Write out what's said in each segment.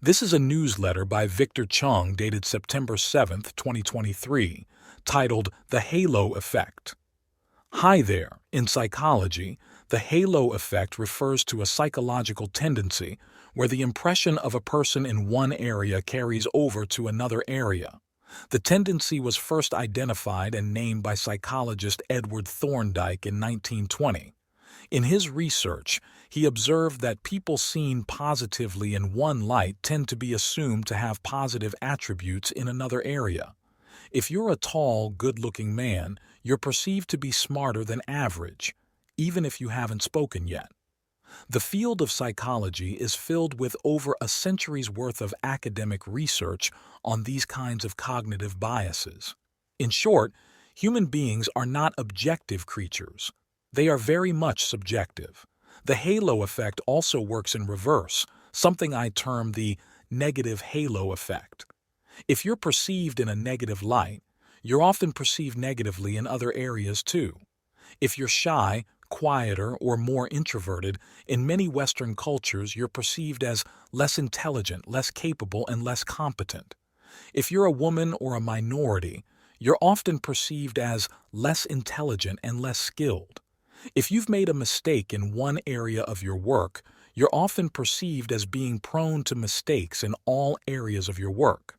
This is a newsletter by Victor Cheng dated September 7, 2023, titled The Halo Effect. Hi there. In psychology, the halo effect refers to a psychological tendency where the impression of a person in one area carries over to another area. The tendency was first identified and named by psychologist Edward Thorndike in 1920. In his research, he observed that people seen positively in one light tend to be assumed to have positive attributes in another area. If you're a tall, good-looking man, you're perceived to be smarter than average, even if you haven't spoken yet. The field of psychology is filled with over a century's worth of academic research on these kinds of cognitive biases. In short, human beings are not objective creatures. They are very much subjective. The halo effect also works in reverse, something I term the negative halo effect. If you're perceived in a negative light, you're often perceived negatively in other areas too. If you're shy, quieter, or more introverted, in many Western cultures you're perceived as less intelligent, less capable, and less competent. If you're a woman or a minority, you're often perceived as less intelligent and less skilled. If you've made a mistake in one area of your work, you're often perceived as being prone to mistakes in all areas of your work.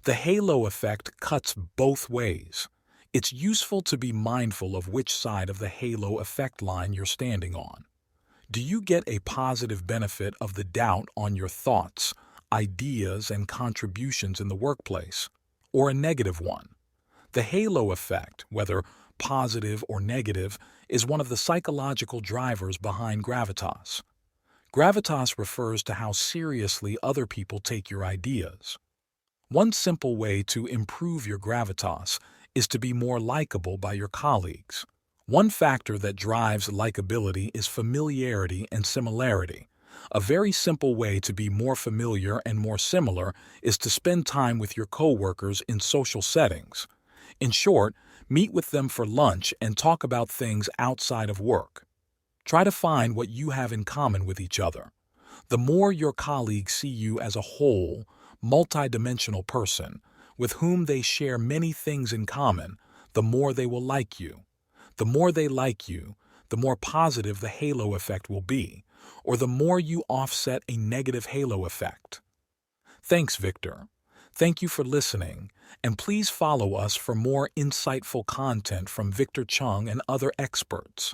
The halo effect cuts both ways. It's useful to be mindful of which side of the halo effect line you're standing on. Do you get a positive benefit of the doubt on your thoughts, ideas, and contributions in the workplace, or a negative one? The halo effect, whether positive or negative, is one of the psychological drivers behind gravitas. Gravitas refers to how seriously other people take your ideas. One simple way to improve your gravitas is to be more likable by your colleagues. One factor that drives likability is familiarity and similarity. A very simple way to be more familiar and more similar is to spend time with your coworkers in social settings. In short, meet with them for lunch and talk about things outside of work. Try to find what you have in common with each other. The more your colleagues see you as a whole, multidimensional person, with whom they share many things in common, the more they will like you. The more they like you, the more positive the halo effect will be, or the more you offset a negative halo effect. Thanks, Victor. Thank you for listening, and please follow us for more insightful content from Victor Cheng and other experts.